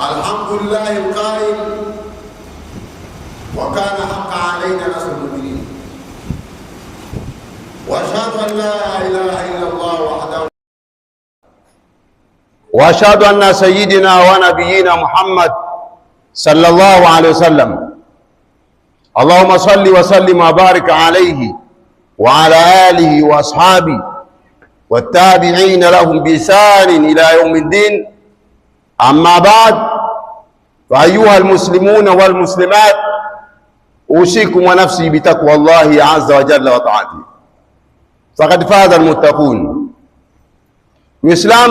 Alhamdulillah alqail wa kana haqqan alayna nasrul mu'minin wa ashhadu an la ilaha illa Allah wahdahu wa ashhadu anna sayyidina wa nabiyyina Muhammad sallallahu alayhi wasallam. Allahumma salli wa sallim wa barik alayhi wa ala alihi wa ashabihi wattabi'ina lahum bi ihsanin ila yawmiddin. Amma ba'd, fa ayuha almuslimuna walmuslimat, usikum wa nafsi bitaqwa Allahi azza wa jalla wa ta'atihi, faqad faza almuttaqun. Muislam,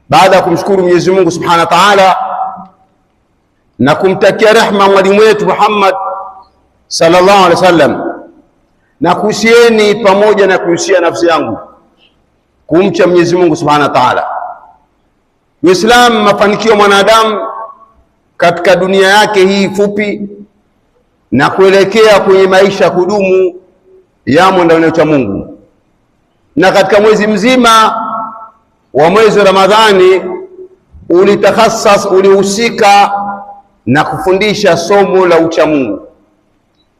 baada ya kumshukuru Mwenyezi Mungu subhanahu wa ta'ala na kumtakia rehma mwalimu wetu Muhammad sallallahu alaihi wasallam, na kuhusieni pamoja na kuhusia nafsi yangu kumcha Mwenyezi Mungu subhanahu wa ta'ala. Muislam, mafanikio mwanadamu katika dunia yake hii fupi na kuelekea kwenye maisha kudumu yamo ndani ya Mungu. Na katika mwezi mzima wa mwezi wa Ramadhani ulihusika na kufundisha somo la uchamungu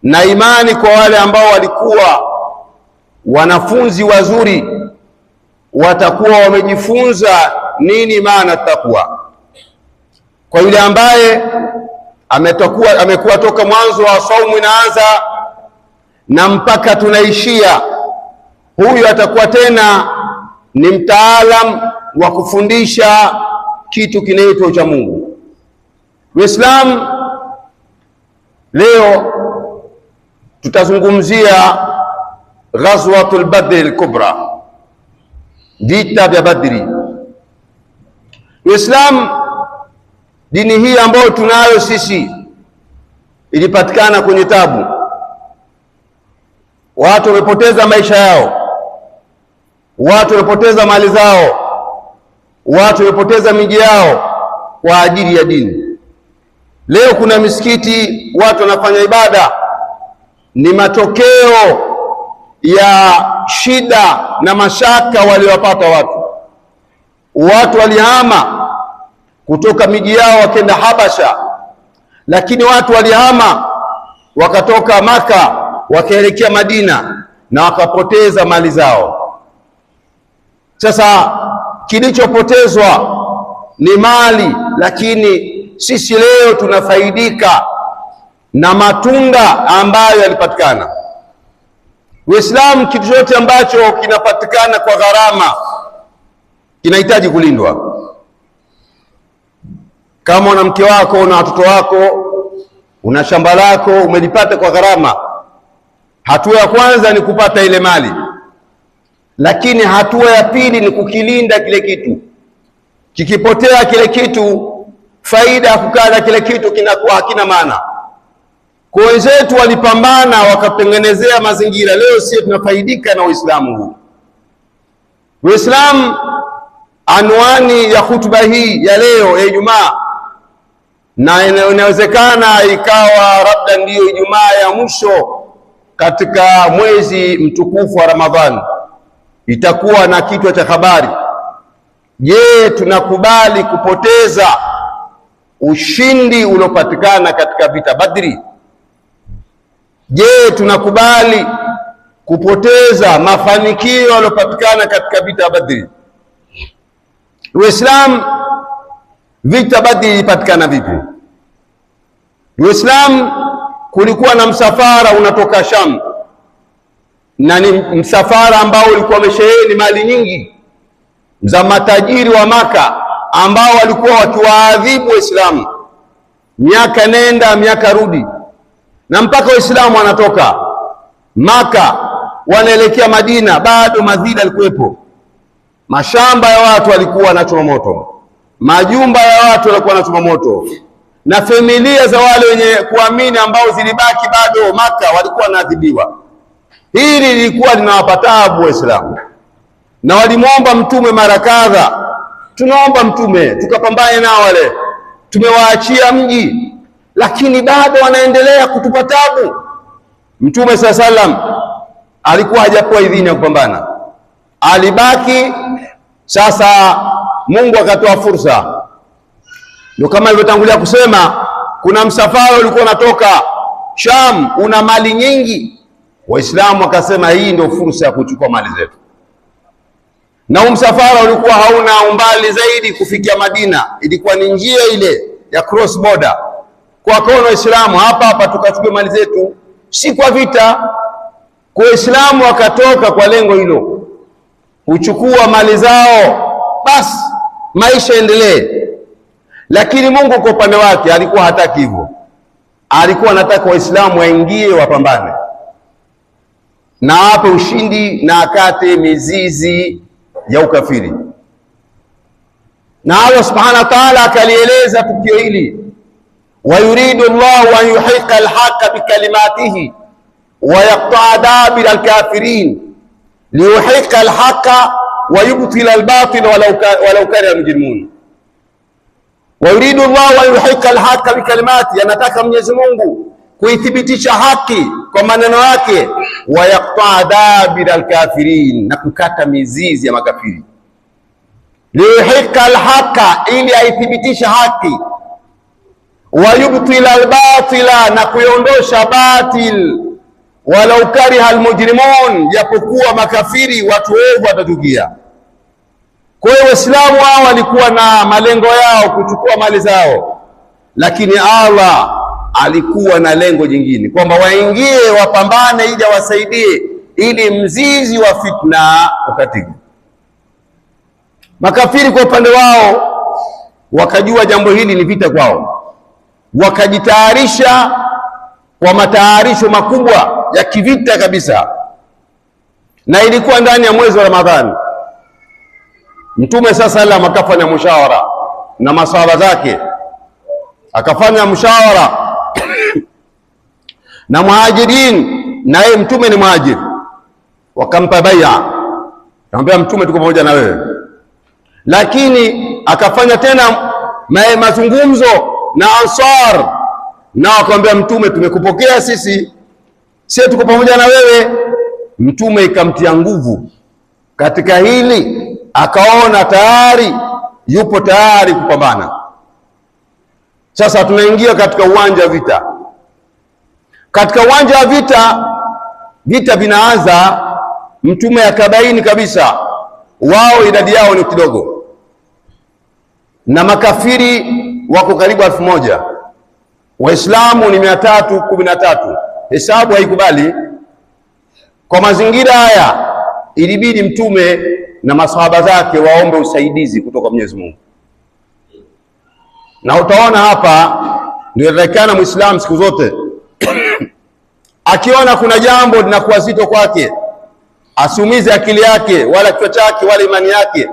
na imani kwa wale ambao walikuwa wanafunzi wazuri, watakuwa wamejifunza nini maana takwa. Kwa yule ambaye amekuwa toka mwanzo wa saumu inaanza na mpaka tunaishia, huyu atakuwa tena ni mtaalam wa kufundisha kitu kinaitwa cha Mungu. Uislamu, leo tutazungumzia Ghazwatul Badr al-Kubra, vita vya Badri. Uislamu, dini hii ambayo tunayo sisi, ilipatikana kwenye tabu. Watu wamepoteza maisha yao, watu wamepoteza mali zao, watu wamepoteza miji yao kwa ajili ya dini. Leo kuna misikiti watu wanafanya ibada, ni matokeo ya shida na mashaka waliowapata watu. Watu walihama kutoka miji yao wakenda Habasha, lakini watu walihama wakatoka Maka wakaelekea Madina na wakapoteza mali zao. Sasa kilichopotezwa ni mali, lakini sisi leo tunafaidika na matunda ambayo yalipatikana. Uislamu, kitu chote ambacho kinapatikana kwa gharama kinahitaji kulindwa. Kama una mke wako, una watoto wako, una shamba lako, umelipata kwa gharama, hatua ya kwanza ni kupata ile mali, lakini hatua ya pili ni kukilinda kile kitu. Kikipotea kile kitu, faida ya kukaa na kile kitu kinakuwa hakina maana. Kwa wenzetu walipambana wakatengenezea mazingira, leo sisi tunafaidika na Uislamu huu. Uislamu, anwani ya hutuba hii ya leo ya Ijumaa, na inawezekana ikawa labda ndiyo Ijumaa ya mwisho katika mwezi mtukufu wa Ramadhani, itakuwa na kichwa cha habari: je, tunakubali kupoteza ushindi uliopatikana katika vita Badri? Je, tunakubali kupoteza mafanikio yaliyopatikana katika vita Badri? Uislamu, vita Badri ilipatikana vipi? Uislamu, kulikuwa na msafara unatoka Sham, na ni msafara ambao ulikuwa umesheheni mali nyingi za matajiri wa Maka ambao walikuwa wakiwaadhibu Waislamu miaka nenda miaka rudi, na mpaka Waislamu wanatoka Maka wanaelekea Madina, bado madhila yalikuwepo. Mashamba ya watu walikuwa yanachoma moto, majumba ya watu walikuwa yanachoma moto, na familia za wale wenye kuamini ambao zilibaki bado Maka walikuwa wanaadhibiwa. Hili lilikuwa linawapata taabu Waislamu, na walimwomba Mtume mara kadha tunaomba Mtume tukapambane nao wale, tumewaachia mji, lakini bado wanaendelea kutupa tabu. Mtume SAW alikuwa hajapewa idhini ya kupambana, alibaki. Sasa Mungu akatoa fursa, ndio kama nilivyotangulia kusema, kuna msafara ulikuwa unatoka Sham una mali nyingi. Waislamu wakasema hii ndio fursa ya kuchukua mali zetu, na msafara ulikuwa hauna umbali zaidi kufikia Madina, ilikuwa ni njia ile ya cross border. Kwa kaona Waislamu hapa hapa tukachukue mali zetu, si kwa vita. Kwa Waislamu wakatoka kwa lengo hilo, kuchukua mali zao, basi maisha endelee. Lakini Mungu kwa upande wake alikuwa hataki hivyo, alikuwa anataka Waislamu waingie, wapambane na ape ushindi na akate mizizi ya ukafiri. Na Allah subhanahu wa ta'ala akalieleza tukio hili, wa yuridu Allahu an yuhiqa al-haqqa bikalimatihi wa yaqta'a dabira al-kafirin liyuhiqa al-haqqa wa yubtila al-batila walau kariha al-mujrimun. Wa yuridu Allahu an yuhiqa al-haqqa bikalimatihi, anataka Mwenyezi Mungu kuithibitisha haki kwa maneno yake, wa yaqta'a dabira al-kafirin, na kukata mizizi ya makafiri. Liyuhiqa al-haqqa, ili aithibitisha haki, wa yubtila al-batila, na kuiondosha batil, walau kariha al-mujrimun, japokuwa makafiri watu ovu watatukia. Kwa hiyo Waislamu hao walikuwa na malengo yao kuchukua mali zao, lakini Allah alikuwa na lengo jingine, kwamba waingie wapambane ili wasaidie, ili mzizi wa fitna ukatike. Makafiri kwa upande wao wakajua jambo hili ni vita kwao, wakajitayarisha kwa matayarisho makubwa ya kivita kabisa, na ilikuwa ndani ya mwezi wa Ramadhani. Mtume SAW akafanya mshawara na masahaba zake, akafanya mshawara na Muhajirin, na yeye Mtume ni muhajir, wakampa bai'a, akamwambia Mtume tuko pamoja na wewe. Lakini akafanya tena mazungumzo na Ansar, na akamwambia Mtume tumekupokea sisi tuko pamoja na wewe. Mtume ikamtia nguvu katika hili, akaona tayari yupo tayari kupambana. Sasa tunaingia katika uwanja wa vita. Katika uwanja wa vita vinaanza, Mtume akabaini kabisa wao idadi yao ni kidogo, na makafiri wako karibu 1000, Waislamu ni 313. Hesabu haikubali. Kwa mazingira haya ilibidi Mtume na masahaba zake waombe usaidizi kutoka Mwenyezi Mungu. Na utaona hapa ndio inatakikana Muislamu siku zote akiona kuna jambo linakuwa zito kwake, asiumize akili yake wala kichwa chake wala imani yake,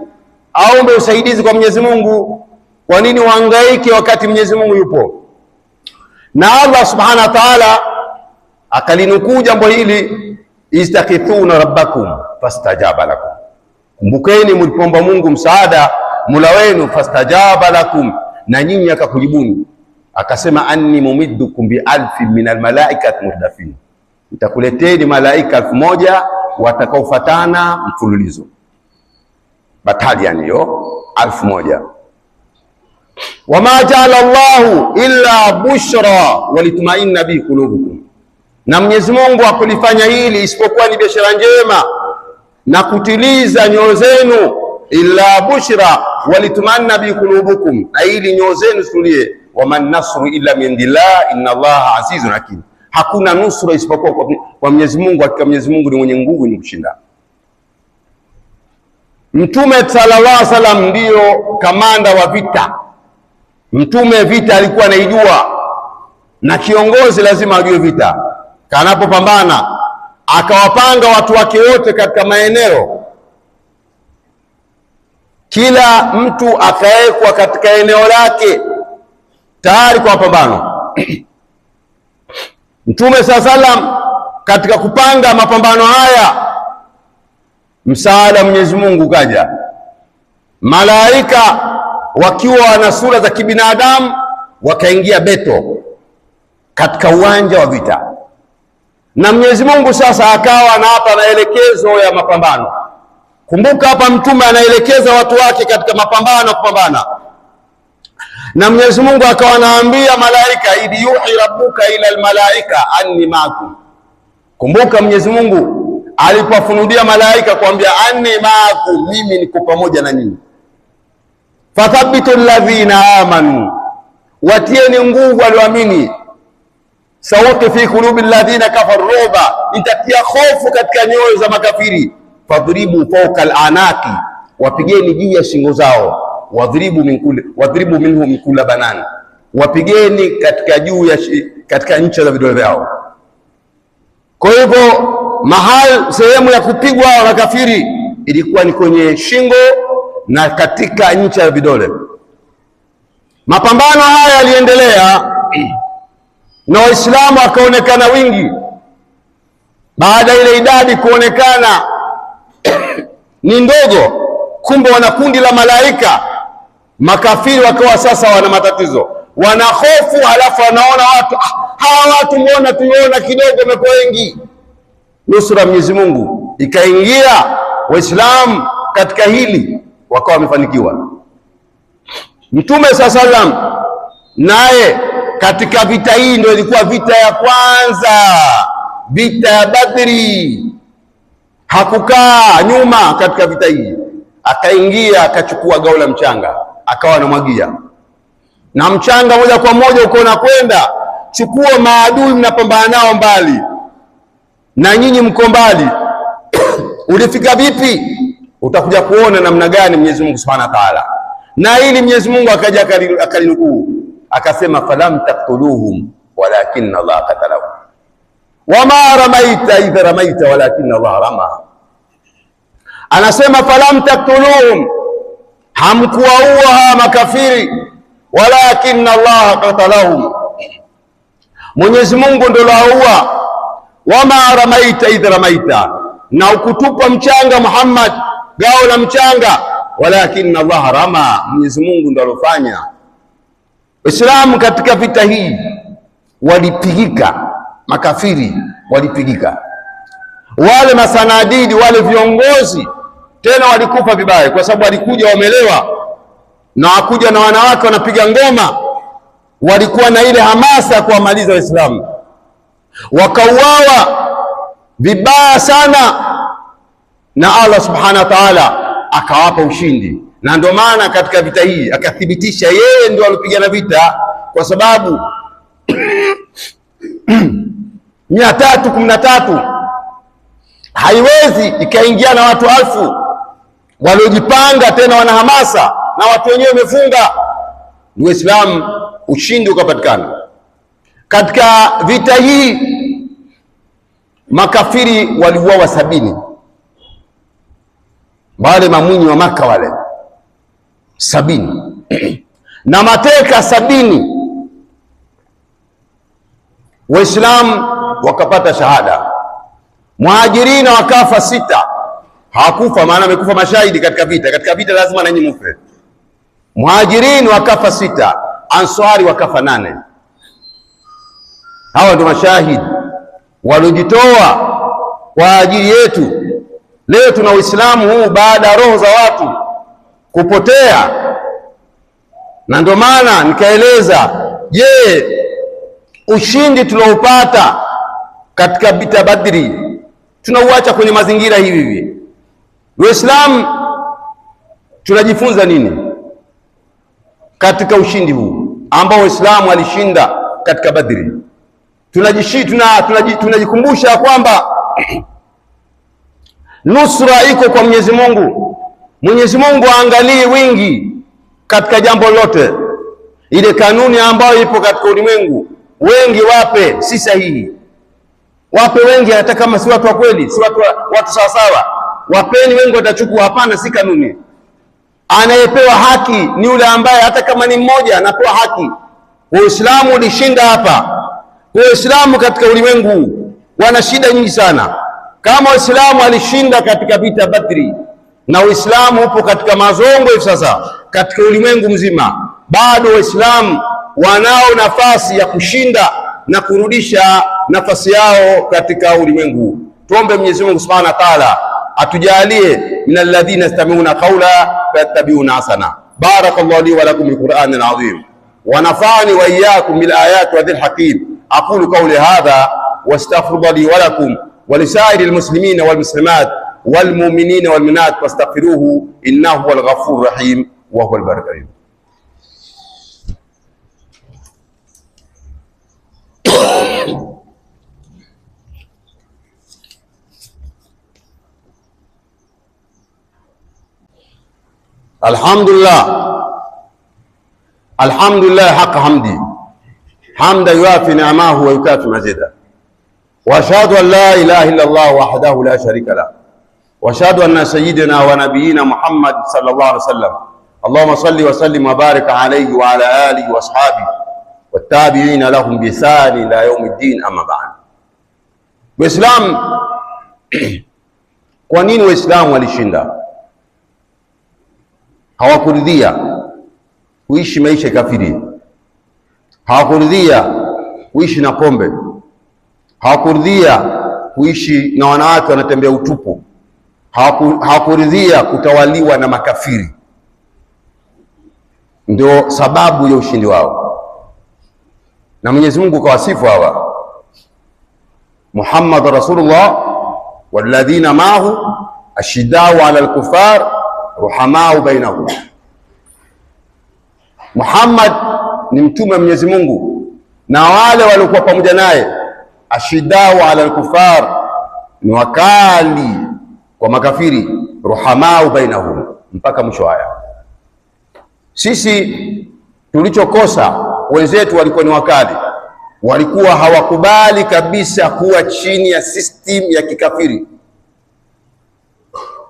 aombe usaidizi kwa Mwenyezi Mungu. Kwa nini uhangaike wakati Mwenyezi Mungu yupo? Na Allah subhanahu wa ta'ala akalinukuu jambo hili, istakithuna rabbakum fastajaba lakum, kumbukeni mlipomba Mungu msaada Mola wenu, fastajaba lakum, na nyinyi akakujibuni, akasema anni mumiddukum bi alfin min almalaikati murdafin, nitakuleteni malaika 1000 watakaofuatana mfululizo, batalion hiyo 1000. Wama ja'ala Allahu illa bushra walitumainna bi qulubukum, na Mwenyezi Mungu akulifanya hili isipokuwa ni biashara njema na kutiliza nyoyo zenu, illa bushra walitumainna bi qulubukum, na ili nyoyo zenu zitulie. Waman nasru illa min indillah inna Allaha azizun hakim, hakuna nusura isipokuwa kwa Mwenyezi Mungu, hakika Mwenyezi Mungu ni mwenye nguvu, ni kushinda. Mtume sallallahu alaihi wasallam ndio kamanda wa vita. Mtume vita alikuwa anaijua, na kiongozi lazima ajue vita. Kanapopambana akawapanga watu wake wote katika maeneo, kila mtu akawekwa katika eneo lake tayari kwa mapambano. Mtume sallallahu alaihi wasallam katika kupanga mapambano haya, msaada Mwenyezi Mungu kaja. malaika wakiwa na sura za kibinadamu wakaingia beto katika uwanja wa vita, na Mwenyezi Mungu sasa akawa na hapa maelekezo ya mapambano. Kumbuka hapa Mtume anaelekeza watu wake katika mapambano, kupambana, na Mwenyezi Mungu akawa anaambia malaika, idh yuhi rabbuka ila almalaika anni maakum. Kumbuka Mwenyezi Mungu alipofunudia malaika kuambia anni maakum, mimi niko pamoja na nyinyi. Fathabitu alladhina amanu, watieni nguvu walioamini. Sawati fi qulubi alladhina kafaru ruba, nitatia hofu katika nyoyo za makafiri. Fadhribu fawqa al-anaqi, wapigeni juu ya shingo zao. Wadhribu minhum kulla banan, wapigeni katika juu ya katika ncha za vidole vyao. Kwa hivyo sehemu ya kupigwa na kafiri ilikuwa ni kwenye shingo na katika ncha ya vidole. Mapambano haya yaliendelea na Waislamu wakaonekana wingi. Baada ile idadi kuonekana ni ndogo, kumbe wana kundi la malaika, makafiri wakawa sasa wana matatizo, wana hofu. Halafu wanaona watu hawa watu, mbona tuliona kidogo wamekuwa wengi. Nusura Mwenyezi Mungu ikaingia, Waislamu katika hili wakawa wamefanikiwa. Mtume SAW naye katika vita hii ndio ilikuwa vita ya kwanza, vita ya Badri. Hakukaa nyuma katika vita hii, akaingia akachukua gao la mchanga akawa anamwagia, na mchanga moja kwa moja uko unakwenda, chukua maadui mnapambana nao mbali na nyinyi mko mbali. Ulifika vipi? Utakuja kuona namna gani Mwenyezi Mungu Subhanahu wa Ta'ala. Na ili Mwenyezi Mungu akaja akalinukuu akasema, falam taqtuluhum walakinna Allah qatalahum wama ramaita idh ramaita walakinna Allah rama. Anasema falam taqtuluhum, hamkuwaua hawa makafiri, walakinna Allah qatalahum, Mwenyezi Mungu ndio laua. Wama ramaita idh ramaita, na ukutupa mchanga Muhammad, gao la mchanga, walakinna Allah rama, Mwenyezi Mungu ndio alofanya. Waislamu katika vita hii walipigika, makafiri walipigika, wale masanadidi, wale viongozi tena walikufa vibaya, kwa sababu walikuja wamelewa na wakuja na wanawake wanapiga ngoma. Walikuwa na ile hamasa ya kuwamaliza Waislamu, wakauawa vibaya sana, na Allah Subhanahu wa Ta'ala akawapa ushindi. Na ndio maana katika vita hii akathibitisha yeye ndio alipigana vita, kwa sababu 313 haiwezi ikaingia na watu 1000 waliojipanga, tena wana hamasa, na watu wenyewe wamefunga. Uislamu ushindi ukapatikana katika vita hii. Makafiri waliuawa 70, wale mamwinyi wa Maka wale 70 na mateka 70. Waislamu wakapata shahada. Muhajirina wakafa 6, hawakufa maana wamekufa mashahidi katika vita. Katika vita lazima nanyi mufe. Muhajirin wakafa 6, Answari wakafa 8. Hawa ndio mashahidi waliojitoa kwa ajili yetu. Leo tuna Uislamu huu baada ya roho za watu kupotea, na ndio maana nikaeleza, je, ushindi tunaopata katika vita Badri tunauacha kwenye mazingira hivi hivi? Uislamu tunajifunza nini katika ushindi huu ambao Uislamu alishinda katika Badri? Tunajikumbusha kwamba nusra iko kwa Mwenyezi Mungu. Mwenyezi Mungu aangalii wingi katika jambo lote. Ile kanuni ambayo ipo katika ulimwengu, wengi wape si sahihi. Wape wengi hata kama si watu wa kweli, si watu sawa sawa. Wapeni wengi watachukua, hapana, si kanuni. Anayepewa haki ni yule ambaye hata kama ni mmoja anapewa haki. Uislamu ulishinda hapa. Waislamu katika ulimwengu wana shida nyingi sana. Kama Waislamu alishinda katika vita Badri, na Uislamu upo katika mazongo hivi sasa katika ulimwengu mzima, bado Waislamu wanao nafasi ya kushinda na kurudisha nafasi yao katika ulimwengu. Tuombe Mwenyezi Mungu Subhanahu wa Ta'ala atujalie minal ladhina yastami'una qawla fayattabi'una hasana. Barakallahu li wa lakum bil Qur'anil azim wa nafa'ani wa iyyakum bil ayati wa dhil hakim. Aqulu qawli hadha wastaghfiru li wa lakum wa li sa'iril muslimina wal muslimat wal mu'minina wal mu'minat fastaghfiruhu innahu huwal ghafurur rahim wa huwal barrul karim. Alhamdulillah haqqa hamdi hamda yuafi ni'amahu wa yukafi mazida wa ashhadu an la ilaha illa Allah wahdahu la sharika lah wa ashhadu anna sayyidina wa nabiyyina Muhammad sallallahu alaihi wasallam Allahumma salli wa sallim wa barik alayhi wa ala alihi wa ashabihi wattabi'ina lahum bi ihsan ila yawmiddin, amma ba'd. Waislamu, kwa nini Waislamu walishinda? Hawakuridhia kuishi maisha ya kafiri, hawakuridhia kuishi na pombe, hawakuridhia kuishi na wanawake wanatembea utupu, hawakuridhia kutawaliwa na makafiri. Ndio sababu ya ushindi wao, na Mwenyezi Mungu kawasifu hawa: Muhammad Rasulullah walladhina ma'ahu ashiddau 'ala al-kuffar ruhamau bainahum. Muhammad ni mtume wa Mwenyezi Mungu, na wale waliokuwa pamoja naye ashiddau 'ala al-kuffar, ni wakali kwa makafiri, ruhamau bainahum, mpaka mwisho haya. Sisi tulichokosa, wenzetu walikuwa ni wakali, walikuwa hawakubali kabisa kuwa chini ya system ya kikafiri,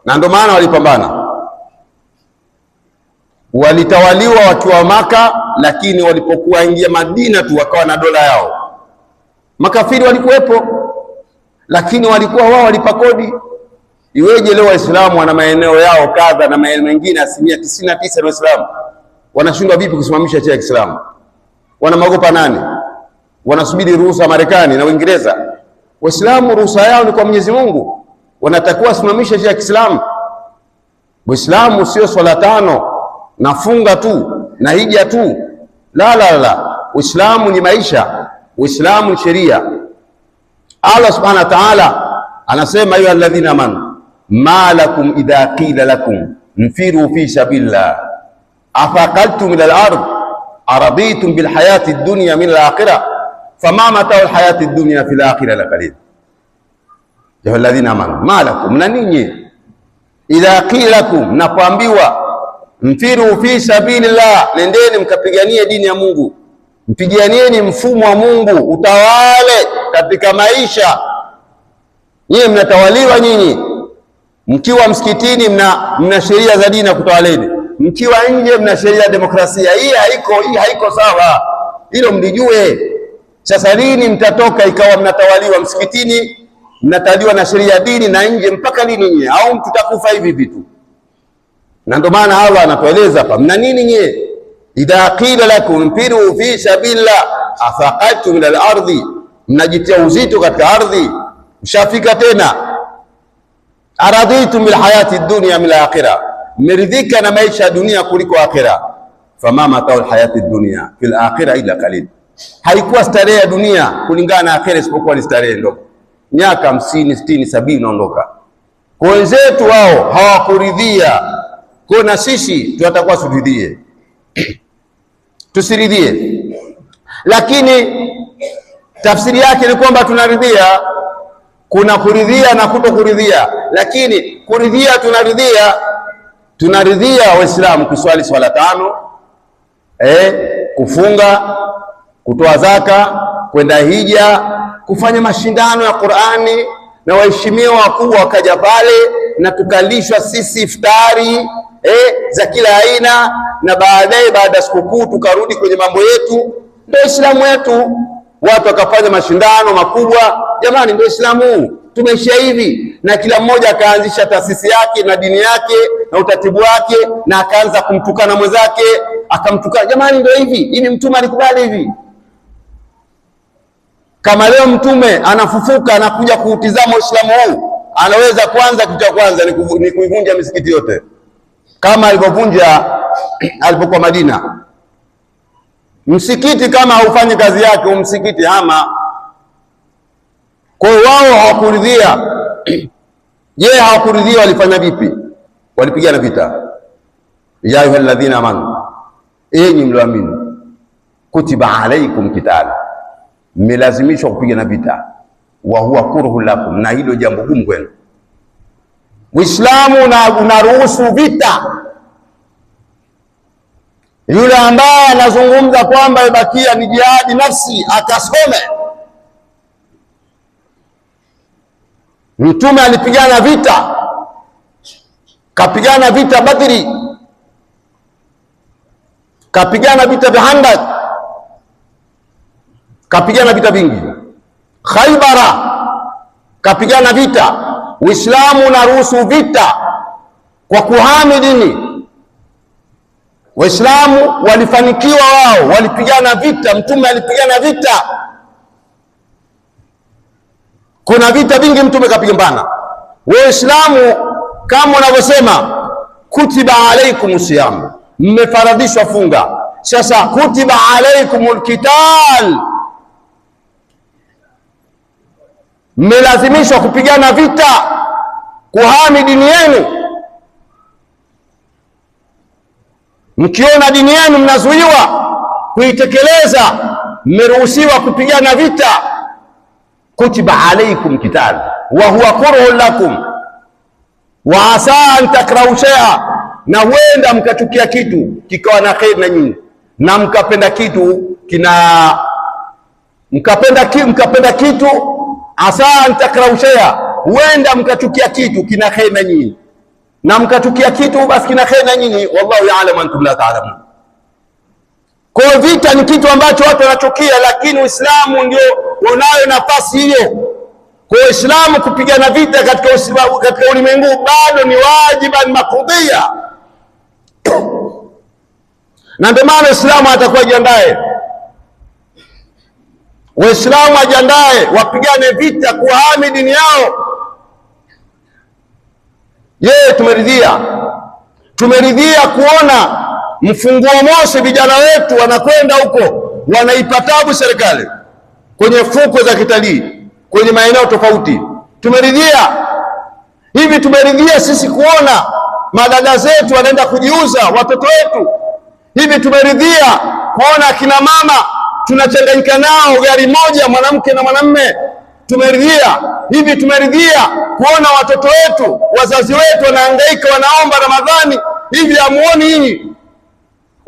na ndio maana walipambana. Walitawaliwa wakiwa Maka, lakini walipokuwa ingia Madina tu wakawa na dola yao. Makafiri walikuwepo, lakini walikuwa wao walipa kodi. Iweje leo Waislamu wana maeneo yao kadha na maeneo mengine 99% na Waislamu wanashindwa vipi kusimamisha cha Kiislamu? Wanamagopa nani? Wanasubiri ruhusa Marekani na Uingereza. Waislamu ruhusa yao ni kwa Mwenyezi Mungu, wanatakiwa simamisha cha Kiislamu. Waislamu sio swala tano na funga tu na hija tu, la. Uislamu ni maisha, Uislamu ni sheria. Allah Subhanahu wa Ta'ala anasema: ayu alladhina amanu ma lakum idha qila lakum nfiru fi sabilillah afaqaltum min al-ard araditum bil hayati ad-dunya min al-akhirah fama mata'u al-hayati ad-dunya fil akhirah la qalil. Ya alladhina amanu ma lakum, na ninyi idha qila lakum, napoambiwa mfiru fi sabilillah, nendeni mkapiganie dini ya Mungu, mpiganieni mfumo wa Mungu utawale katika maisha. Nyinyi mnatawaliwa, nyinyi mkiwa msikitini mna sheria za dini kutawaleni, mkiwa nje mna sheria ya demokrasia. Hii haiko sawa, hilo mlijue. Sasa lini mtatoka ikawa mnatawaliwa msikitini, mnatawaliwa na sheria ya dini, na nje mpaka lini nyinyi? Au tutakufa hivi vitu? Na ndio maana Allah anatueleza hapa, mna nini nyinyi? Idha qila lakum infiru fi sabilillah afaqatu min al-ardi, mnajitia uzito katika ardhi, mshafika tena. Araditum bil hayati dunya min al-akhirah, mmeridhika na maisha ya dunia kuliko akhira. Fama mata'u al-hayati dunya fil akhirah illa qalil, haikuwa starehe ya dunia kulingana na akhira isipokuwa ni starehe ndogo, miaka 50, 60, 70 naondoka. Kwa wenzetu wao hawakuridhia, kwa na sisi tunatakuwa turidhie tusiridhie. Lakini tafsiri yake ni kwamba tunaridhia. Kuna kuridhia na kutokuridhia, lakini kuridhia tunaridhia Waislamu kuswali swala tano, kufunga, kutoa zaka, kwenda hija, kufanya mashindano ya Qur'ani, na waheshimiwa wakubwa wakaja pale na tukalishwa sisi iftari za kila aina, na baadaye baada ya sikukuu tukarudi kwenye mambo yetu. Ndio Uislamu wetu. Watu wakafanya mashindano makubwa. Jamani, ndio Uislamu. tumeishia hivi, na kila mmoja akaanzisha taasisi yake na dini yake na utaratibu wake, na akaanza kumtukana mwenzake, akamtukana. Jamani, ndio hivi mtume alikubali hivi? Kama leo mtume anafufuka anakuja kuutizama Uislamu huu, anaweza kwanza, kitu cha kwanza ni kuivunja misikiti yote, kama alivyovunja alipokuwa Madina. Msikiti kama haufanyi kazi yake, msikiti hama. Kwa hiyo wao hawakuridhia. Je, hawakuridhia walifanya vipi? Walipigana vita. Ya ayyuhalladhina amanu, enyi mlioamini, kutiba alaikum qital, mmelazimishwa kupigana vita, wa huwa kurhu lakum, na hilo jambo gumu kwenu. Uislamu unaruhusu vita. Yule ambaye anazungumza kwamba ibakia ni jihadi nafsi, akasome. Mtume alipigana vita, kapigana vita Badri, kapigana vita vya Handak, kapigana vita vingi. Khaybara kapigana vita. Uislamu unaruhusu vita kwa kuhami dini. Waislamu walifanikiwa, wao walipigana vita. Mtume alipigana vita, kuna vita vingi mtume kapigana. Waislamu kama wanavyosema kutiba alaikum siyam, mmefaradhishwa funga. Sasa kutiba alaikumul qital, mmelazimishwa kupigana vita, kuhami dini yenu. Mkiona dini yenu mnazuiwa kuitekeleza, mmeruhusiwa kupigana vita. Kutiba alaikum qital wa huwa kurhun lakum wa asa an takrahu shay'a, na huenda mkachukia kitu kikawa na kheri na nyinyi, na mkapenda kitu mkapenda kitu. Asa an takrahu shay'a, huenda mkachukia kitu kina kheri na nyinyi, na mkachukia kitu basi kina kheri na nyinyi. Wallahu ya'lamu antum la ta'lamun. Kwa vita ni kitu ambacho watu wanachukia, lakini Uislamu ndio unayo nafasi hiyo. Kwa Uislamu kupigana vita katika ulimwengu bado ni wajiban makudhia, na ndio maana Uislamu atakuwa jiandae. Waislamu wajiandae, wapigane vita kuhami dini yao. Tumeridhia kuona mfunguo mosi vijana wetu wanakwenda huko, wanaipatabu serikali kwenye fukwe za kitalii, kwenye maeneo tofauti. Tumeridhia hivi, tumeridhia sisi kuona madada zetu wanaenda kujiuza, watoto wetu. Hivi tumeridhia kuona akina mama tunachanganyika nao gari moja, mwanamke na mwanamume. Tumeridhia hivi, tumeridhia kuona watoto wetu, wazazi wetu wanahangaika, wanaomba Ramadhani. Hivi hamuoni hii?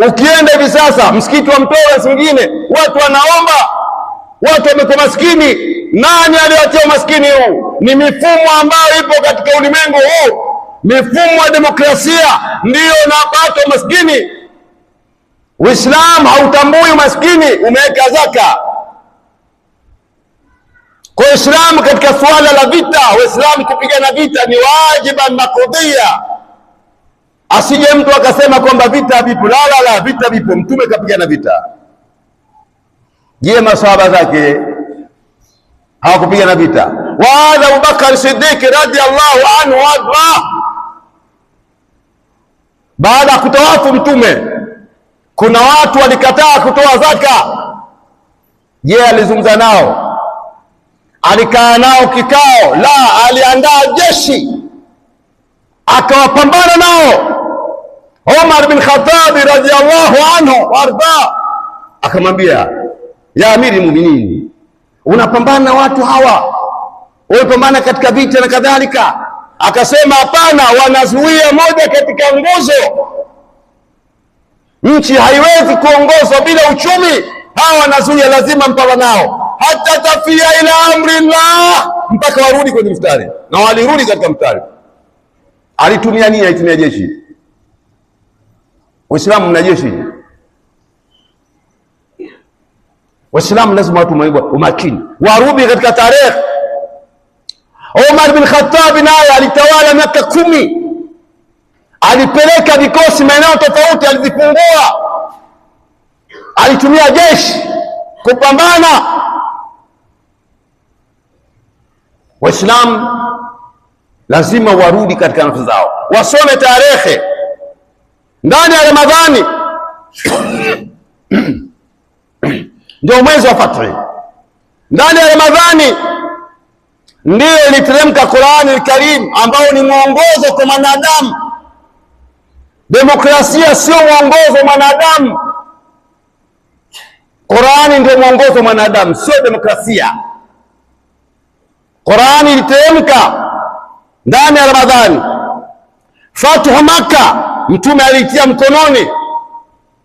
Ukienda hivi sasa msikiti wa Mtola mwingine, watu wanaomba, watu wamekuwa maskini. Nani aliwatia maskini huu? Ni mifumo ambayo ipo katika ulimwengu huu, mifumo ya demokrasia ndiyo napata maskini. Uislamu hautambui maskini, umeweka zaka. Kwa Uislamu katika suala la vita, Uislamu kupigana vita ni wajiban makudhia. Asije mtu akasema kwamba vita vipo. La, vita vipo. Mtume kapigana vita. Je, maswahaba zake hawakupigana vita? Wa Abu Bakar Siddiq radhiallahu anhu warda, baada ya kutawafu Mtume, kuna watu walikataa kutoa zaka. Je, alizungumza nao? Alikaa nao kikao? La, aliandaa jeshi akawapambana nao. Umar bin Khattab radhiallahu anhu warda akamwambia, ya amiri mu'minin, unapambana na watu hawa, unapambana katika vita na kadhalika. Akasema hapana, wanazuia moja katika nguzo. Nchi haiwezi kuongozwa bila uchumi. Hawa wanazuia, lazima mpambana nao hata tafia ila amrillah, mpaka warudi kwenye mstari. Na walirudi katika mstari. Alitumia nini? Alitumia jeshi. Waislamu mna jeshi. Waislamu lazima watu umakini, warudi katika tarehe. Umar bin Khattab naye alitawala miaka 10, alipeleka vikosi maeneo tofauti, alizifungua, alitumia jeshi kupambana. Waislamu lazima warudi katika nafsi zao, wasome tarehe ndani ya Ramadhani. Ndio mwezi wa fathi. Ndani ya Ramadhani ndio iliteremka Qur'ani al-Karim, ambao ni mwongozo kwa mwanadamu. Demokrasia sio mwongozo wa mwanadamu. Qur'ani ndio mwongozo wa mwanadamu, sio demokrasia. Qur'ani iliteremka ndani ya Ramadhani. Fathu Makkah, Mtume alitia mkononi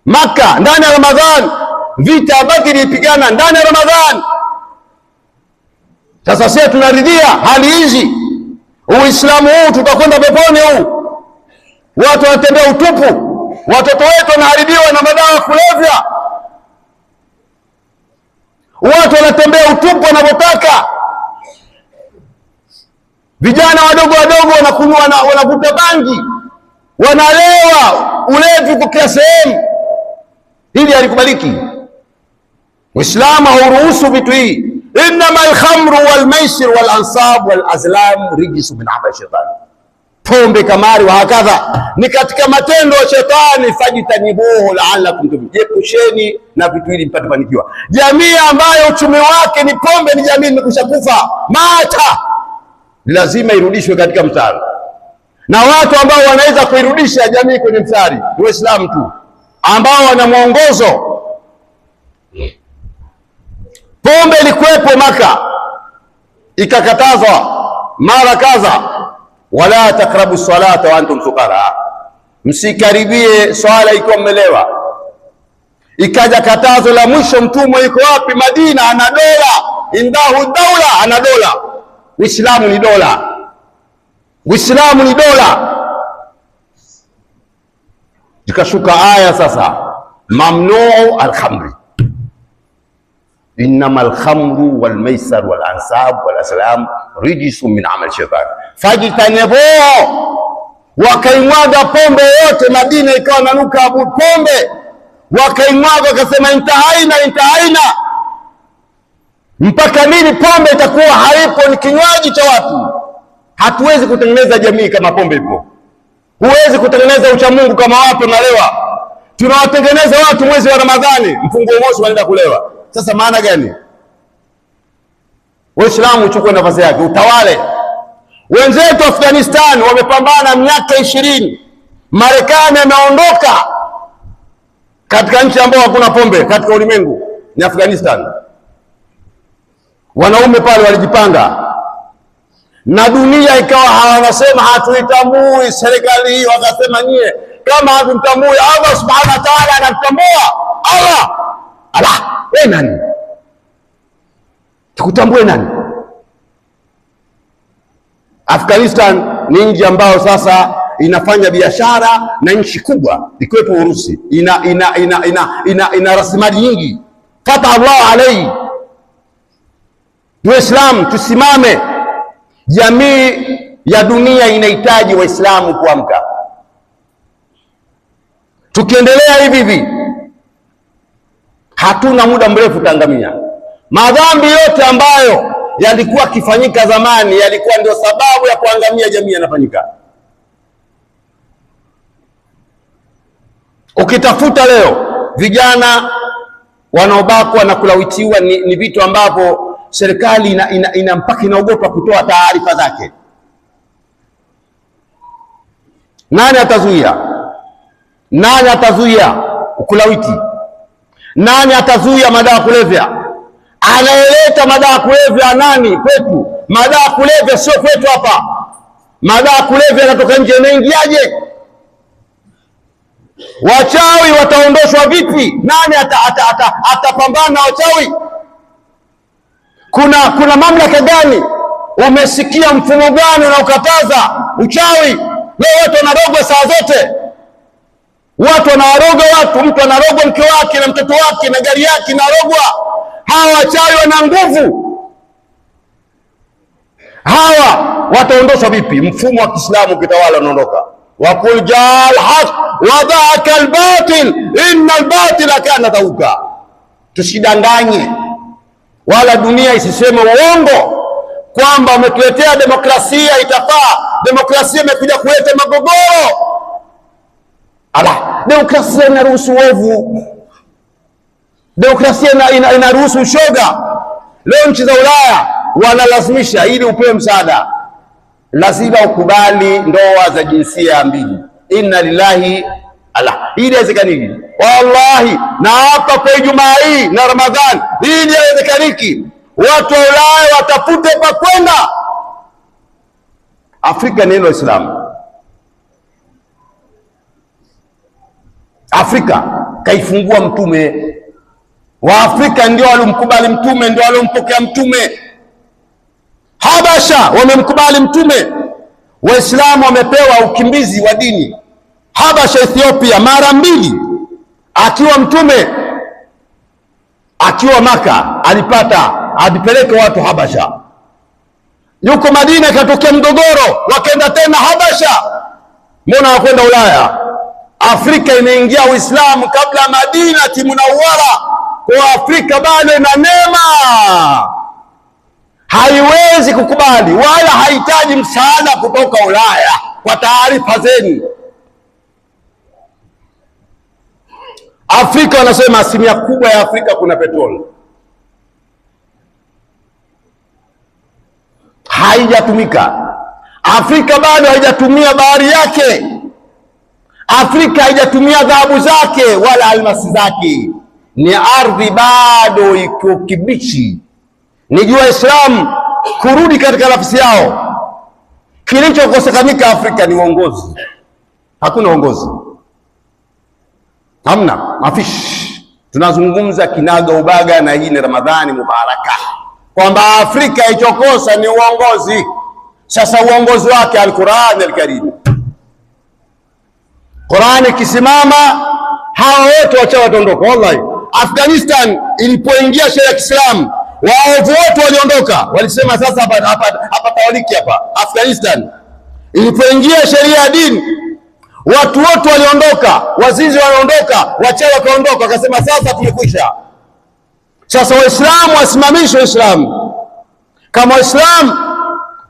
Makkah ndani ya Ramadhani. Vita Badri ilipigana ndani ya Ramadhani. Sasa sisi tunaridhia hali hizi? Uislamu huu tutakwenda peponi huu? Watu wanatembea utupu, watoto wetu wanaharibiwa na madawa ya kulevya, watu wanatembea utupu wanavyotaka, vijana wadogo wadogo wanakunywa, wanavuta bangi, wanalewa, ulevi kwa kila sehemu. Hili halikubaliki. Uislamu hauruhusu vitu hivi. Innama alkhamru walmaisir walansab walazlam rijsu min amali shaitani, pombe, kamari wa hakadha ni katika matendo ya shetani. Fajtanibuhu la'allakum tuflihun, jepusheni na vitu hivi mpate kufanikiwa. Jamii ambayo uchumi wake ni pombe ni jamii imekwisha kufa, mata, lazima irudishwe katika mstari, na watu ambao wanaweza kuirudisha jamii kwenye mstari ni Waislamu tu ambao wana mwongozo. Pombe ilikuwepo Maka, ikakatazwa mara kadha, wala takrabu salata wa antum sukara, msikaribie swala ikiwa mmelewa. Ikaja katazo la mwisho. Mtume yuko wapi? Madina, ana dola, indahu daula, ana dola. Uislamu ni dola, Uislamu ni dola. Ikashuka aya sasa, mamnuu alkhamri, innama alkhamru walmaisar walansab walaslam rijsun min amali shaitani fajtanibuhu. Wakaimwaga pombe yote Madina, ikawa nanuka pombe, wakaimwaga, wakasema intahaina. Mpaka lini pombe itakuwa haipo? Ni kinywaji cha watu. Hatuwezi kutengeneza jamii kama pombe ipo. Huwezi kutengeneza uchamungu kama watu wanalewa. Tunawatengeneza watu mwezi wa Ramadhani, mfungo mosi wanaenda kulewa. Sasa maana gani? Waislamu uchukue nafasi yake, utawale. Wenzetu Afghanistan wamepambana miaka 20. Marekani ameondoka katika nchi ambayo hakuna pombe katika ulimwengu, ni Afghanistan. Wanaume pale walijipanga, na dunia ikawa hawanasema hatuitambui serikali hii. Wakasema nyie kama hatumtambui Allah subhanahu wa ta'ala anatambua. Allah, wewe nani tukutambue nani? Afghanistan ni nchi ambayo sasa inafanya biashara na nchi kubwa ikiwepo Urusi, ina rasilimali nyingi. Fata Allah alayhi. Waislamu tusimame. Jamii ya dunia inahitaji Waislamu kuamka. Tukiendelea hivi hatuna muda mrefu tangamia. Madhambi yote ambayo yalikuwa yakifanyika zamani yalikuwa ndio sababu ya kuangamia jamii yanafanyika. Ukitafuta leo vijana wanaobakwa na kulawitiwa ni vitu ambavyo serikali ina mpaka inaogopa kutoa taarifa zake. Nani atazuia? Nani atazuia kulawiti? Nani atazuia madawa kulevya? Anayeleta madawa kulevya nani? Kwetu. Madawa kulevya sio kwetu hapa. Madawa kulevya yanatoka nje, yanaingiaje? Wachawi wataondoshwa vipi? Nani atapambana na wachawi? Kuna mamlaka gani? Umesikia mfumo gani unaokataza uchawi? Leo watu wanarogwa saa zote, watu wanawaroga watu. Mtu anarogwa mke wake na mtoto wake na gari yake inarogwa. Hawa wachawi wana nguvu. Hawa wataondoshwa vipi? Mfumo wa Kiislamu ukitawala unaondoka. Waqul jaa al-haq wa dhaka al-batil inna al-batila kana zahuqa. Tusidanganye wala dunia isiseme uongo kwamba umetuletea demokrasia itafaa. Demokrasia imekuja kuleta magogoro. Demokrasia inaruhusu uovu, demokrasia inaruhusu ushoga. Leo nchi za Ulaya wanalazimisha ili upewe msaada lazima ukubali ndoa za jinsia mbili. Inna lillahi ili haiwezekaniki. Wallahi, na hapa kwa Ijumaa hii na Ramadhani, ili haiwezekaniki. Watu wa Ulaya watafute pa kwenda. Afrika ni neno Islamu. Afrika kaifungua Mtume. Waafrika ndio waliomkubali Mtume, ndio waliompokea Mtume. Habasha wamemkubali Mtume. Waislamu wamepewa ukimbizi wa dini. Habasha, Ethiopia, mara mbili. Akiwa Mtume, akiwa Maka alipata adipeleke watu Habasha. Yuko Madina ikatokea mgogoro, wakaenda tena Habasha. Mbona wakwenda Ulaya? Afrika imeingia Uislamu kabla Madina Munawwara. Kwa Afrika bado ina neema, haiwezi kukubali wala hahitaji msaada kutoka Ulaya. Kwa taarifa zenu, Afrika wanasema asilimia kubwa ya Afrika kuna petroli, haijatumika. Afrika bado haijatumia bahari yake. Afrika haijatumia dhahabu zake wala almasi zake. Ni ardhi bado iko kibichi. Nijua Waislamu kurudi katika nafsi yao. Kilichokosekanika Afrika ni uongozi. Hakuna uongozi, hamna, mafishi. Tunazungumza kinaga ubaga, na hii ni Ramadhani Mubaraka, kwamba Afrika ichokosa ni uongozi. Sasa uongozi wake Al-Qur'an Al-Karim. Qur'ani kisimama, hawa wote wacha watondoka. Wallahi, Afghanistan ilipoingia sheria ya Kiislamu, waovu wote waliondoka. Walisema sasa hapa tawaliki hapa. Afghanistan ilipoingia sheria ya dini, watu wote waliondoka, wazinzi waliondoka, wachawi wakaondoka, wakasema sasa tumekwisha. Sasa Waislamu wasimamishwe Uislamu. Kama Waislamu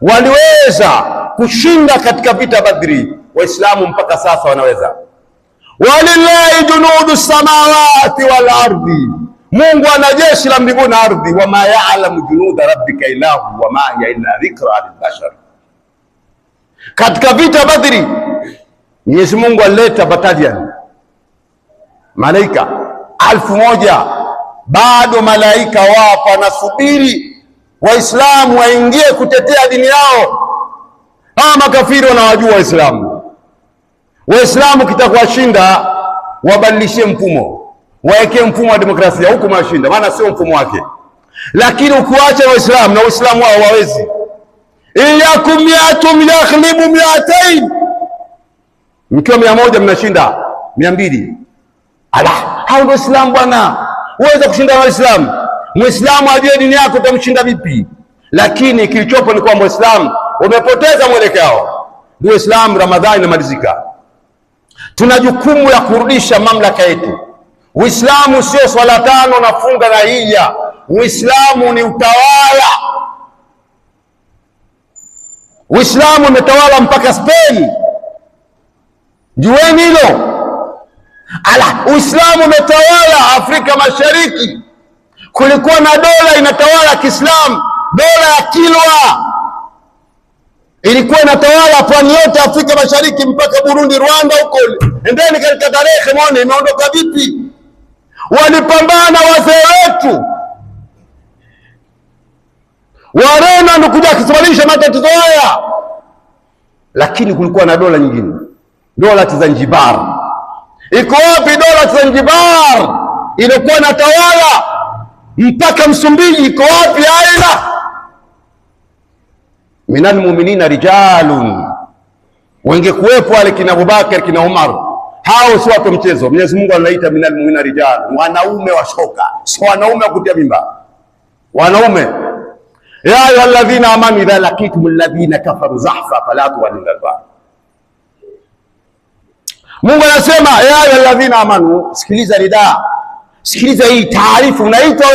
waliweza kushinda katika vita Badri, Waislamu mpaka sasa wanaweza. Walillahi junudu samawati wal ardi, Mungu ana jeshi la mbinguni na ardhi. Wama ya'lamu junuda rabbika illa hu wama hiya illa dhikra lilbashar. Katika vita Badri Mwenyezi Mungu alileta battalion malaika 1000. Bado malaika wapo wanasubiri Waislamu waingie kutetea dini yao. Hawa makafiri wanawajua Waislamu. Waislamu kitakuwashinda, wabadilishie mfumo, waekee mfumo wa demokrasia, huko mwashinda, maana sio mfumo wake. Lakini ukiacha Waislamu na Uislamu wao hawawezi. Iyakum miatum yakhlibu miatain, mkiwa 100 mnashinda 200. Hao ndio Uislamu bwana. Uweza kushinda Waislamu. Muislamu ajue dini yako utamshinda vipi. Lakini kilichopo ni kwamba Waislamu wamepoteza mwelekeo. Ndio Uislamu. Ramadhani inamalizika, tuna jukumu la kurudisha mamlaka yetu. Uislamu sio swala 5 na funga na hija. Uislamu ni utawala. Uislamu umetawala mpaka Spain, jueni hilo. Uislamu umetawala Afrika Mashariki. Kulikuwa na dola inatawala Kiislamu, dola ya Kilwa ilikuwa inatawala pwani yote Afrika Mashariki mpaka Burundi, Rwanda huko. Endeni katika tarehe muone imeondoka vipi. Walipambana wazee wetu Wareno ndio kuja kusuluhisha matatizo haya, lakini kulikuwa na dola nyingine, dola ya Zanzibar. Iko wapi dola ya Zanzibar ilikuwa na tawala mpaka Msumbiji? Iko wapi? Aina minal mu'minina rijalun, wangekuwepo wale kina Abubakar kina Umar. Hao si watu mchezo. Mwenyezi Mungu anaita minal mu'minina rijalun, wanaume washoka, sio wanaume wa kutia mimba, wanaume. ya ayyuhalladhina amanu idha laqitumul ladhina kafaru zahfa fala tuwallul adbar. Mungu anasema ya ayyuhalladhina amanu, sikiliza nidaa, sikiliza hii taarifa. Unaitwa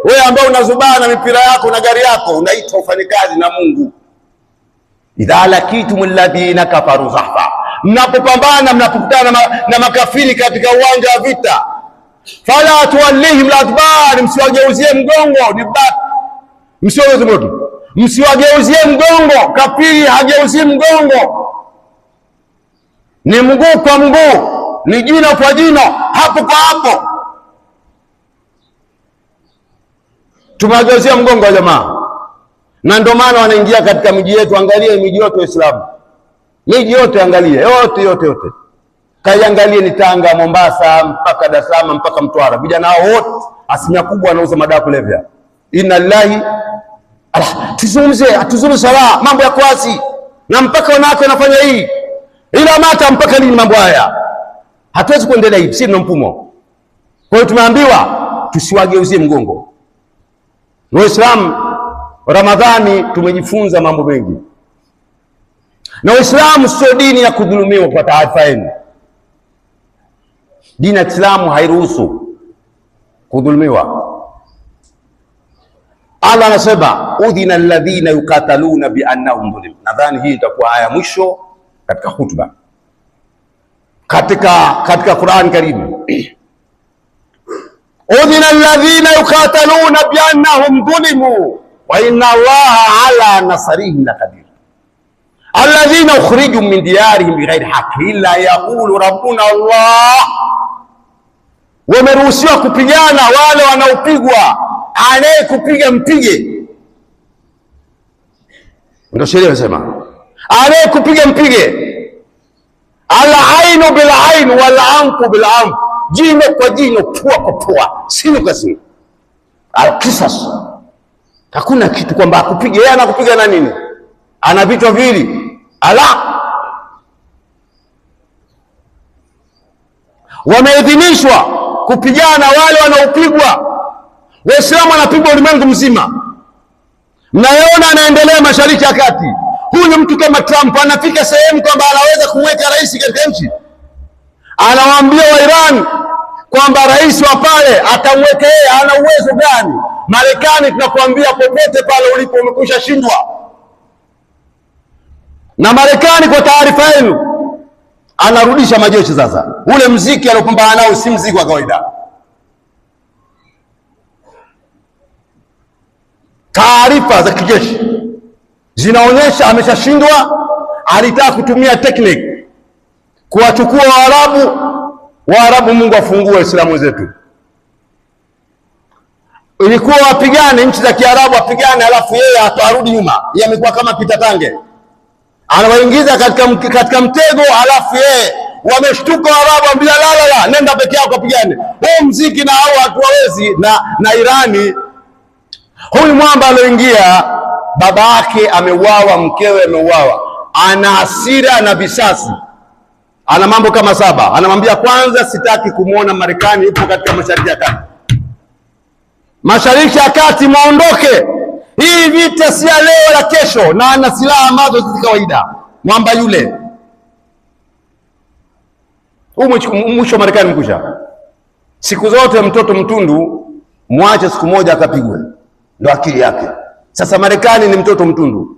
wewe ambao unazubana na mipira yako na gari yako, unaitwa ufanye kazi na Mungu. Idha laqitumul ladhina kafaru zahfa, mnapopambana, mnapokutana na makafiri katika uwanja wa vita, fala tuwallihim adbar, msiwageuzie mgongo. Ni bat, msiwageuzie mgongo. Kafiri hageuzi mgongo, ni mguu kwa mguu, ni jino kwa jino, hapo kwa hapo. Tumewageuzia mgongo wa jamaa, na ndio maana wanaingia katika miji yetu. Angalia miji yote ya Uislamu, miji yote angalia, yote kaiangalie, ni Tanga, Mombasa, mpaka Dar es Salaam, mpaka Mtwara. Vijana hao wote asilimia kubwa wanauza madawa kulevya. Inna lillahi. Tuzungumze sala, mambo ya kwasi, na mpaka wanawake wanafanya hii, ila mata mpaka lini mambo haya? Hatuwezi kuendelea hivi, si ndio mfumo. Kwa hiyo tumeambiwa tusiwageuzie mgongo. Waislamu, Ramadhani tumejifunza mambo mengi, na Uislamu sio dini ya kudhulumiwa. Kwa taarifa yenu, dini ya Islamu hairuhusu kudhulumiwa. Allah anasema udhina alladhina yuqataluna biannahum dhulim. Nadhani hii itakuwa aya mwisho katika hutuba katika Qur'an Karim. Udhina alladhina yuqataluna biannahum dhulimu wa inna Allaha ala nasrihim laqadir. Alladhina ukhriju min diyarihim bighairi haqqin illa yaqulu rabbuna Allah. Wameruhusiwa kupigana wale wanaopigwa, anayekupiga mpige. Ndio sheria inasema anayekupiga mpige. Al-ainu bil-ain wal-anfu bil-anf, jino kwa jino, pua kwa pua, sino kwa sino. Al-qisas, hakuna kitu kwamba akupiga yeye, anakupiga na nini, ana vichwa viwili. Wameidhinishwa kupigana wale wanaopigwa. Waislamu wanapigwa ulimwengu mzima. Mnayeona anaendelea Mashariki ya Kati, huyu mtu kama Trump anafika sehemu kwamba anaweza kumweka rais katika nchi, anawaambia wa Iran kwamba rais wa pale atamweka yeye. Ana uwezo gani? Marekani tunakuambia popote pale ulipo umekwisha shindwa. Na Marekani, kwa taarifa yenu, anarudisha majeshi sasa. Ule mziki aliopambana nao si mziki wa kawaida. Taarifa za kijeshi zinaonyesha ameshashindwa. Alitaka kutumia technique kuwachukua Waarabu. Mungu afungue Waislamu zetu. Ilikuwa wapigane nchi za Kiarabu, wapigane, alafu yeye atarudi nyuma. Yeye amekuwa kama Pita Tange, anawaingiza katika mtego, alafu yeye wameshtuka Waarabu, ambia la, nenda peke yako kapigane. Huu mziki na hao watu hawezi. Na Irani, huyu mwamba alioingia, baba yake ameuawa, mkewe ameuawa, ana hasira na visasi, ana mambo kama 7. Anamwambia kwanza, sitaki kumwona Marekani yupo katika Mashariki ya Kati. Mashariki ya Kati muondoke. Hii vita si ya leo la kesho, na ana silaha ambazo si kawaida. Mwamba yule, mwisho wa Marekani mkusha. Siku zote mtoto mtundu mwache siku moja akapigwe, ndo akili yake. Sasa Marekani ni mtoto mtundu,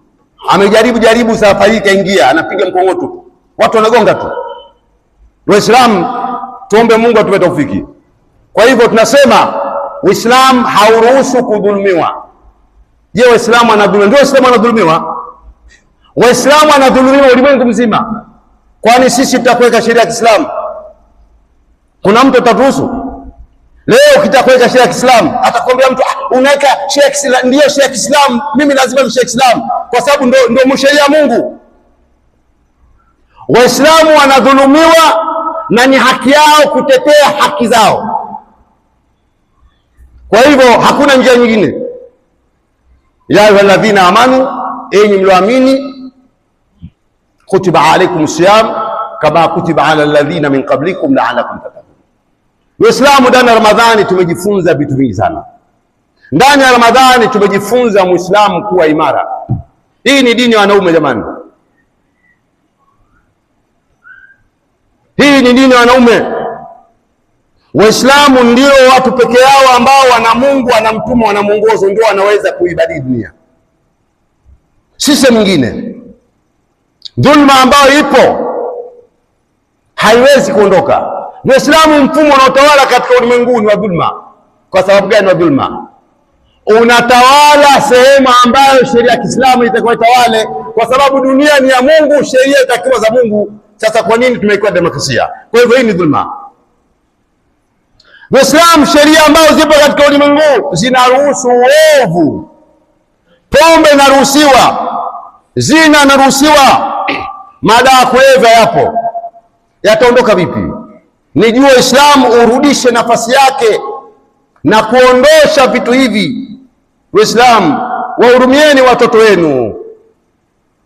amejaribu safari hii, kaingia anapiga mkongoto, watu wanagonga tu. Waislamu, tuombe Mungu atupe taufiki. Kwa hivyo tunasema Uislamu hauruhusu kudhulumiwa. Je, Waislamu wanadhulumiwa? Ndio, Waislamu wanadhulumiwa. Waislamu wanadhulumiwa ulimwengu mzima. Kwani sisi tutakuweka sheria ya Kiislamu? Kuna mtu ataturuhusu? Leo ukitakuweka sheria ya Kiislamu, atakwambia mtu unaweka sheria ya Kiislamu. Ndio, sheria ya Kiislamu, mimi lazima ni sheria ya Kiislamu kwa sababu ndio msheria Mungu. Waislamu wanadhulumiwa na ni haki yao kutetea haki zao. Kwa hivyo hakuna njia nyingine. Ya ayyuhalladhina amanu, enyi mlioamini, kutiba alaykum siyam kama kutiba ala alladhina min qablikum la'allakum tattaqun. Waislamu, ndani ya Ramadhani tumejifunza vitu vingi sana, Ndani ya Ramadhani tumejifunza Muislamu kuwa imara. Hii ni dini ya wanaume jamani, hii ni dini ya wanaume. Waislamu ndio watu peke yao ambao wana Mungu, wana mtume, wana mwongozo, ndio wanaweza kuibadili dunia, sisi mwingine. Dhulma ambayo ipo haiwezi kuondoka. Uislamu mfumo unaotawala katika ulimwengu wa dhulma. Kwa sababu gani wa dhulma? Unatawala sehemu ambayo sheria ya Kiislamu itakuwa itawale, kwa sababu dunia ni ya Mungu, sheria itakiwa za Mungu. Sasa kwa nini tumeikuwa demokrasia? Kwa hivyo hii ni dhulma. Uislamu, sheria ambazo zipo katika ulimwengu zinaruhusu uovu. Pombe inaruhusiwa, zina inaruhusiwa, madawa ya kulevya yapo. Yataondoka vipi? Nijue Uislamu urudishe nafasi yake na kuondosha vitu hivi. Uislamu, wahurumieni watoto wenu,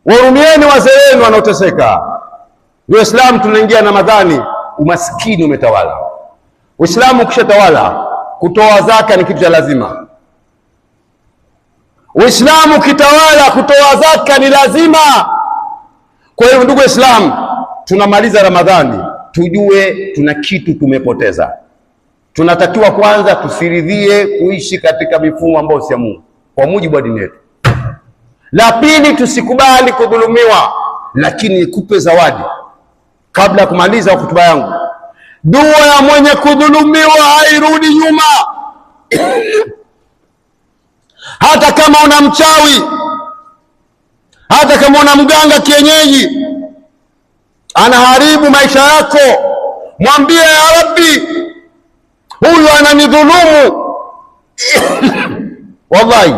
wahurumieni wazee wenu wanaoteseka. Uislamu, tunaingia Ramadhani, umaskini umetawala. Uislamu ukishatawala, kutoa zaka ni kitu cha lazima. Uislamu ukitawala, kutoa zaka ni lazima. Kwa hiyo ndugu Waislamu, tunamaliza Ramadhani, tujue tuna kitu tumepoteza. Tunatakiwa kwanza tusiridhie kuishi katika mifumo ambayo si ya Mungu kwa mujibu wa dini yetu. La pili, tusikubali kudhulumiwa. Lakini nikupe zawadi kabla ya kumaliza hotuba yangu. Dua ya mwenye kudhulumiwa hairudi nyuma. Hata kama una mchawi, hata kama una mganga kienyeji anaharibu maisha yako, mwambie ya Rabbi, huyu ananidhulumu. Wallahi,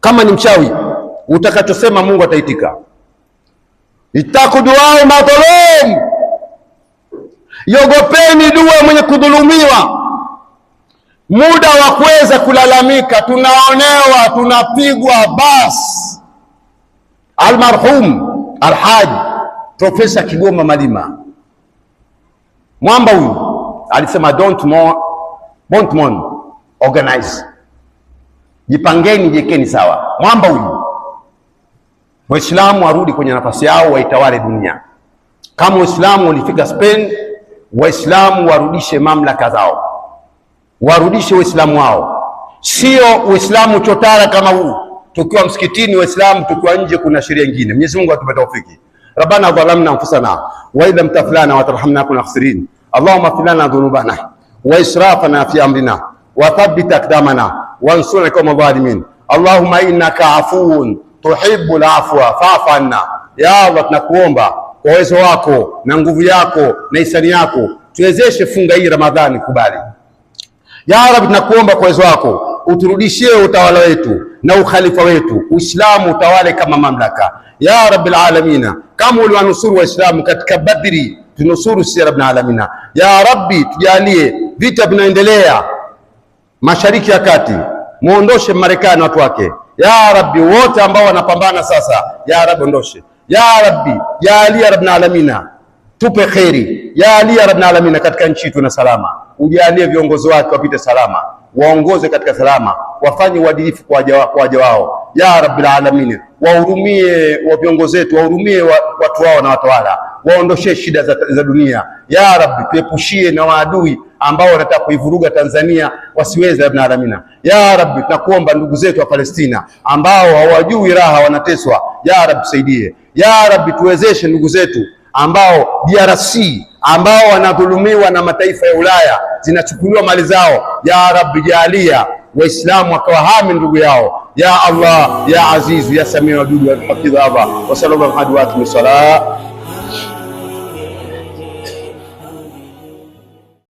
kama ni mchawi, utakachosema Mungu ataitika. Itaku duao madhulum, yogopeni dua mwenye kudhulumiwa. Muda wa kuweza kulalamika, tunaonewa, tunapigwa, bas. Almarhum Alhaji Profesa Kigoma Malima, mwamba huyu, alisema don't mourn, organize. Jipangeni, jekeni sawa. Mwamba huyu. Waislamu warudi kwenye nafasi yao, waitawale dunia. Kama Waislamu walifika Spain, Waislamu warudishe mamlaka zao, warudishe Waislamu wao. Sio Uislamu chotara kama huu, tukiwa msikitini Waislamu, tukiwa nje kuna sheria nyingine. Mwenyezi Mungu atupe taufiki. Rabbana dhalamna anfusana wa idha lam taghfir lana wa tarhamna kunna khasirin. Allahumma ighfir lana dhunubana wa israfana fi amrina wa thabbit aqdamana wansurna kama dhalimin. Allahumma innaka afuwun tuhibbul afwa fa'fu anna. Ya Allah, tunakuomba kwa uwezo wako na nguvu yako na hisani yako, tuwezeshe funga hii Ramadhani kubali. Ya Rabbi, tunakuomba kwa uwezo wako uturudishie utawala wetu na ukhalifa wetu, Uislamu utawale kama mamlaka. Ya Rabbil Alamina, kama uliwanusuru Waislamu katika Badri, tunusuru sisi Rabbil Alamina. Ya Rabbi, tujalie vita vinaendelea Mashariki ya Kati, muondoshe Marekani watu wake. Ya Rabbi, wote ambao wanapambana sasa, ya Rabbi ondoshe. Ya Rabbi, jalia Rabbil Alamina, tupe kheri. Jalia Rabbil Alamina katika nchi yetu na salama. Ujalie viongozi wake wapite salama, waongoze katika salama, wafanye uadilifu kwa waja wao. Ya Rabbil Alamin, wahurumie wa viongozi wetu, wahurumie watu wao na watawala, waondoshe shida za dunia. Ya Rabbi, tuepushie na maadui ambao wanataka kuivuruga Tanzania wasiweze. Rabbil Alamin, ya Rabbi, tunakuomba ndugu zetu wa Palestina ambao hawajui raha, wanateswa. Ya Rabbi, tusaidie. Ya Rabbi, tuwezeshe ndugu zetu ambao DRC ambao wanadhulumiwa na mataifa ya Ulaya, zinachukuliwa mali zao. Ya Rabbi, jalia Waislamu wakawahami ndugu yao. Ya Allah, ya Azizu, ya Samiu, Wadudu, wa Hafidh Allah, wa sallallahu alaihi wa sallam.